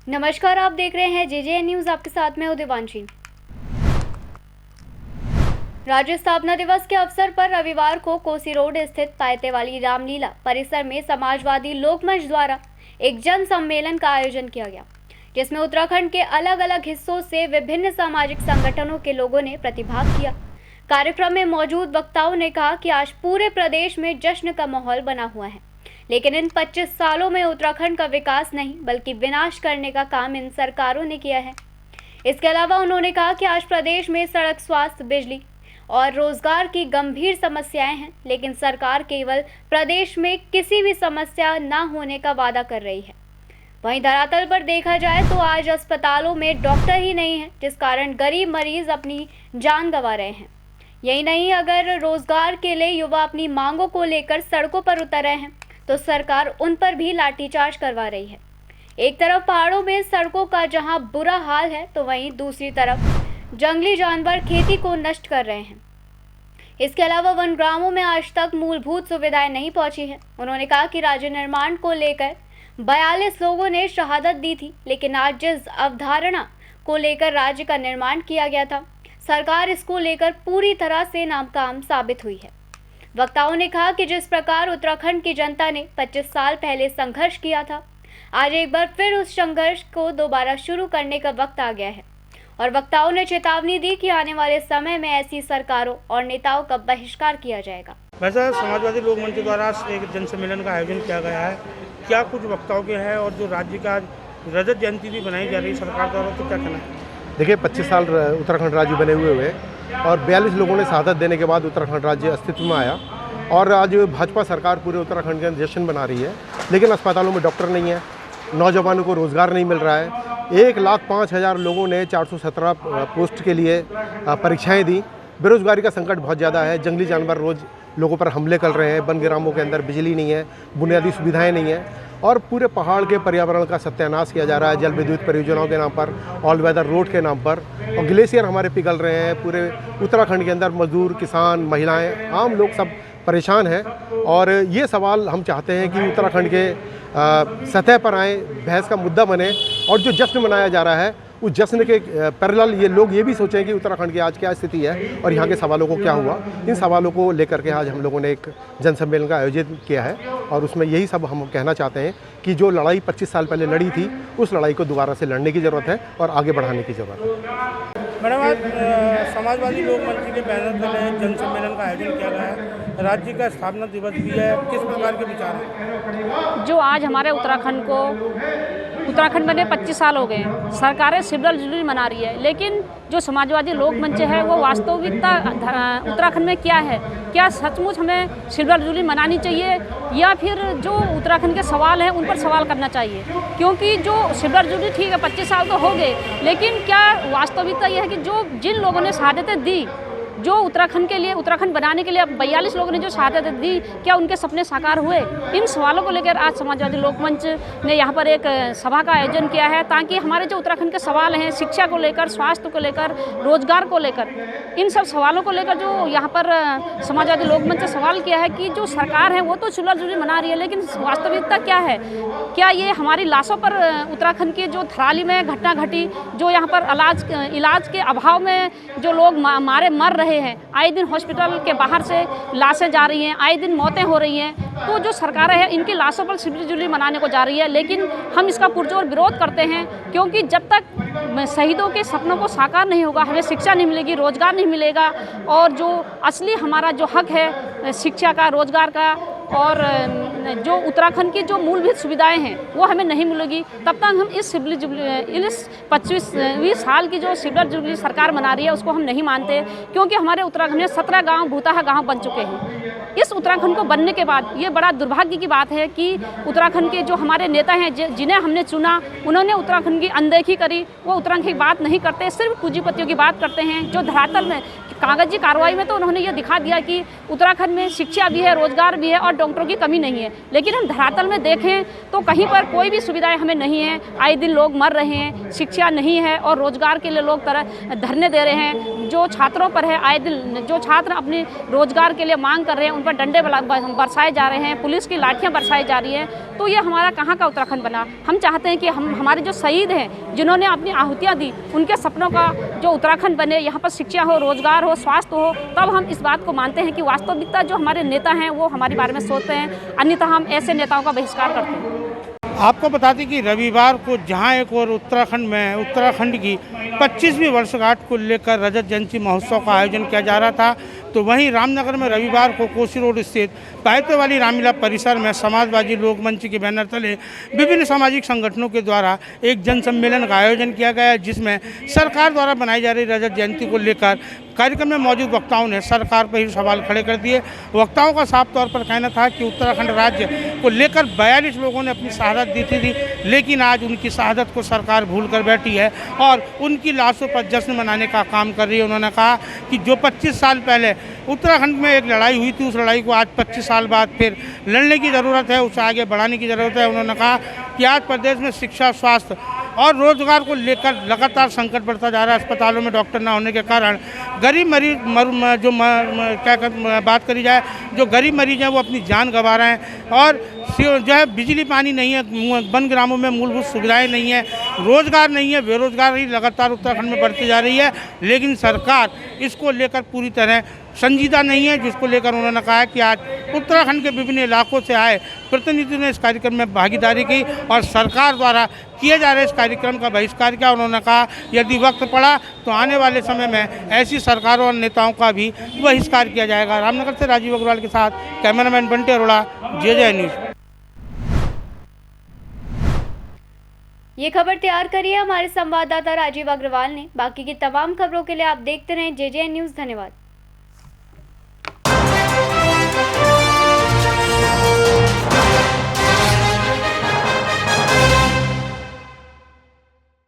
नमस्कार, आप देख रहे हैं जेजेएन न्यूज। आपके साथ में उदिवांशी। राज्य स्थापना दिवस के अवसर पर रविवार को कोसी रोड स्थित पायतेवाली रामलीला परिसर में समाजवादी लोकमंच द्वारा एक जन सम्मेलन का आयोजन किया गया, जिसमें उत्तराखंड के अलग अलग हिस्सों से विभिन्न सामाजिक संगठनों के लोगों ने प्रतिभाग किया। कार्यक्रम में मौजूद वक्ताओं ने कहा कि आज पूरे प्रदेश में जश्न का माहौल बना हुआ है, लेकिन इन 25 सालों में उत्तराखंड का विकास नहीं बल्कि विनाश करने का काम इन सरकारों ने किया है। इसके अलावा उन्होंने कहा कि आज प्रदेश में सड़क, स्वास्थ्य, बिजली और रोजगार की गंभीर समस्याएं हैं, लेकिन सरकार केवल प्रदेश में किसी भी समस्या न होने का वादा कर रही है। वहीं धरातल पर देखा जाए तो आज अस्पतालों में डॉक्टर ही नहीं है, जिस कारण गरीब मरीज अपनी जान गंवा रहे हैं। यही नहीं, अगर रोजगार के लिए युवा अपनी मांगों को लेकर सड़कों पर उतर रहे हैं तो सरकार उन पर भी लाठीचार्ज करवा रही है। एक तरफ पहाड़ों में सड़कों का जहां बुरा हाल है, तो वहीं दूसरी तरफ जंगली जानवर खेती को नष्ट कर रहे हैं। इसके अलावा वन ग्रामों में आज तक मूलभूत सुविधाएं नहीं पहुंची है। उन्होंने कहा कि राज्य निर्माण को लेकर 42 लोगों ने शहादत दी थी, लेकिन आज जिस अवधारणा को लेकर राज्य का निर्माण किया गया था, सरकार इसको लेकर पूरी तरह से नाकाम साबित हुई है। वक्ताओं ने कहा कि जिस प्रकार उत्तराखंड की जनता ने 25 साल पहले संघर्ष किया था, आज एक बार फिर उस संघर्ष को दोबारा शुरू करने का वक्त आ गया है। और वक्ताओं ने चेतावनी दी कि आने वाले समय में ऐसी सरकारों और नेताओं का बहिष्कार किया जाएगा। वैसे समाजवादी लोक मंच द्वारा एक जन सम्मेलन का आयोजन किया गया है। क्या कुछ वक्ताओं के हैं और जो राज्य का रजत जयंती भी बनाई जा रही है सरकार द्वारा, तो क्या कहना है? देखिए, 25 साल उत्तराखंड राज्य बने हुए और 42 लोगों ने शहादत देने के बाद उत्तराखंड राज्य अस्तित्व में आया और आज भाजपा सरकार पूरे उत्तराखंड के जश्न बना रही है। लेकिन अस्पतालों में डॉक्टर नहीं है, नौजवानों को रोज़गार नहीं मिल रहा है। 1,05,000 लोगों ने 417 पोस्ट के लिए परीक्षाएं दी। बेरोजगारी का संकट बहुत ज़्यादा है। जंगली जानवर रोज़ लोगों पर हमले कर रहे हैं। वन ग्रामों के अंदर बिजली नहीं है, बुनियादी सुविधाएं नहीं है और पूरे पहाड़ के पर्यावरण का सत्यानाश किया जा रहा है। जल विद्युत परियोजनाओं के नाम पर, ऑल वेदर रोड के नाम पर, और ग्लेशियर हमारे पिघल रहे हैं। पूरे उत्तराखंड के अंदर मजदूर, किसान, महिलाएं, आम लोग सब परेशान हैं। और ये सवाल हम चाहते हैं कि उत्तराखंड के सतह पर आए, बहस का मुद्दा बने और जो जश्न मनाया जा रहा है उस जश्न के पैरेलल ये लोग ये भी सोचें कि उत्तराखंड की आज क्या स्थिति है और यहाँ के सवालों को क्या हुआ। इन सवालों को लेकर के आज हम लोगों ने एक जन सम्मेलन का आयोजन किया है और उसमें यही सब हम कहना चाहते हैं कि जो लड़ाई 25 साल पहले लड़ी थी, उस लड़ाई को दोबारा से लड़ने की ज़रूरत है और आगे बढ़ाने की ज़रूरत है। मैडम, आज समाजवादी लोक मंच के बैनर तले जन सम्मेलन का आयोजन किया गया है। राज्य का स्थापना दिवस भी है, किस प्रकार के विचार हैं? जो आज हमारे उत्तराखंड में 25 साल हो गए हैं, सरकारें सिविल जुबली मना रही है, लेकिन जो समाजवादी लोक मंच है वो वास्तविकता उत्तराखंड में क्या है, क्या सचमुच हमें सिविल जुबली मनानी चाहिए या फिर जो उत्तराखंड के सवाल हैं उन पर सवाल करना चाहिए? क्योंकि जो सिविल जुबली ठीक है, 25 साल तो हो गए, लेकिन क्या वास्तविकता यह है कि जो जिन लोगों ने शहादतें दी, जो उत्तराखंड के लिए, उत्तराखंड बनाने के लिए 42 लोगों ने जो शहादत दी, क्या उनके सपने साकार हुए? इन सवालों को लेकर आज समाजवादी लोक मंच ने यहाँ पर एक सभा का आयोजन किया है, ताकि हमारे जो उत्तराखंड के सवाल हैं, शिक्षा को लेकर, स्वास्थ्य को लेकर, रोजगार को लेकर, इन सब सवालों को लेकर जो यहाँ पर समाजवादी लोक मंच ने सवाल किया है कि जो सरकार है वो तो सिविल जुबली मना रही है, लेकिन वास्तविकता क्या है? क्या ये हमारी लाशों पर उत्तराखंड की जो थराली में घटना घटी, जो यहाँ पर इलाज के अभाव में जो लोग मर रहे हैं, आए दिन हॉस्पिटल के बाहर से लाशें जा रही हैं, आए दिन मौतें हो रही हैं, तो जो सरकारें हैं इनकी लाशों पर सिविल जुबली मनाने को जा रही है। लेकिन हम इसका पुरजोर विरोध करते हैं, क्योंकि जब तक शहीदों के सपनों को साकार नहीं होगा, हमें शिक्षा नहीं मिलेगी, रोजगार नहीं मिलेगा और जो असली हमारा जो हक है शिक्षा का, रोजगार का और जो उत्तराखंड की जो मूलभूत सुविधाएं हैं वो हमें नहीं मिलेगी, तब तक हम इस 25वीं साल की जो सिविल जुबली सरकार मना रही है उसको हम नहीं मानते। क्योंकि हमारे उत्तराखंड में 17 गांव भूतहा गांव बन चुके हैं। इस उत्तराखंड को बनने के बाद ये बड़ा दुर्भाग्य की बात है कि उत्तराखंड के जो हमारे नेता हैं, जिन्हें हमने चुना, उन्होंने उत्तराखंड की अनदेखी करी। वो उत्तराखंड की बात नहीं करते, सिर्फ पूंजीपतियों की बात करते हैं। जो धरातल में कागजी कार्रवाई में तो उन्होंने ये दिखा दिया कि उत्तराखंड में शिक्षा भी है, रोजगार भी है और डॉक्टरों की कमी नहीं है। लेकिन हम धरातल में देखें तो कहीं पर कोई भी सुविधाएं हमें नहीं है। आए दिन लोग मर रहे हैं, शिक्षा नहीं है और रोजगार के लिए लोग धरने दे रहे हैं। जो छात्रों पर है, आए दिन जो छात्र अपने रोजगार के लिए मांग कर रहे हैं उन पर डंडे बरसाए जा रहे हैं, पुलिस की लाठियाँ बरसाई जा रही हैं। तो ये हमारा कहाँ का उत्तराखंड बना। हम चाहते हैं कि हमारे जो शहीद हैं जिन्होंने अपनी आहुतियाँ दी, उनके सपनों का जो उत्तराखंड बने, यहाँ पर शिक्षा हो, रोजगार हो, स्वास्थ्य हो, तब हम इस बात को मानते हैं कि वास्तविकता जो हमारे नेता हैं वो हमारे बारे में सोचते हैं, अन्यथा हम ऐसे नेताओं का बहिष्कार करते हैं। आपको बता दें कि रविवार को जहां एक और उत्तराखंड में उत्तराखंड की 25वीं वर्षगांठ को लेकर रजत जयंती महोत्सव का आयोजन किया जा रहा था, तो वहीं रामनगर में रविवार को कोसी रोड स्थित पायते वाली रामलीला परिसर में समाजवादी लोक मंच के बैनर तले विभिन्न सामाजिक संगठनों के द्वारा एक जन सम्मेलन का आयोजन किया गया, जिसमें सरकार द्वारा बनाई जा रही रजत जयंती को लेकर कार्यक्रम में मौजूद वक्ताओं ने सरकार पर ही सवाल खड़े कर दिए। वक्ताओं का साफ तौर पर कहना था कि उत्तराखंड राज्य को लेकर 42 लोगों ने अपनी शहादत दी थी, लेकिन आज उनकी शहादत को सरकार भूल कर बैठी है और उनकी लाशों पर जश्न मनाने का काम कर रही है। उन्होंने कहा कि जो 25 साल पहले उत्तराखंड में एक लड़ाई हुई थी, उस लड़ाई को आज 25 साल बाद फिर लड़ने की ज़रूरत है, उसे आगे बढ़ाने की ज़रूरत है। उन्होंने कहा कि आज प्रदेश में शिक्षा, स्वास्थ्य और रोजगार को लेकर लगातार संकट बढ़ता जा रहा है। अस्पतालों में डॉक्टर न होने के कारण गरीब मरीज बात करी जाए, जो गरीब मरीज हैं वो अपनी जान गंवा रहे हैं और जो है बिजली पानी नहीं है, वन ग्रामों में मूलभूत सुविधाएं नहीं है, रोजगार नहीं है, बेरोजगारी लगातार उत्तराखंड में बढ़ती जा रही है। लेकिन सरकार इसको लेकर पूरी तरह संजीदा नहीं है, जिसको लेकर उन्होंने कहा कि आज उत्तराखंड के विभिन्न इलाकों से आए प्रतिनिधियों ने इस कार्यक्रम में भागीदारी की और सरकार द्वारा किए जा रहे इस कार्यक्रम का बहिष्कार किया। उन्होंने कहा यदि वक्त पड़ा तो आने वाले समय में ऐसी सरकारों और नेताओं का भी बहिष्कार किया जाएगा। रामनगर से राजीव अग्रवाल के साथ कैमरामैन बंटी अरोड़ा, जे न्यूज़। ये खबर तैयार करी है हमारे संवाददाता राजीव अग्रवाल ने। बाकी की तमाम खबरों के लिए आप देखते रहें जे न्यूज़। धन्यवाद।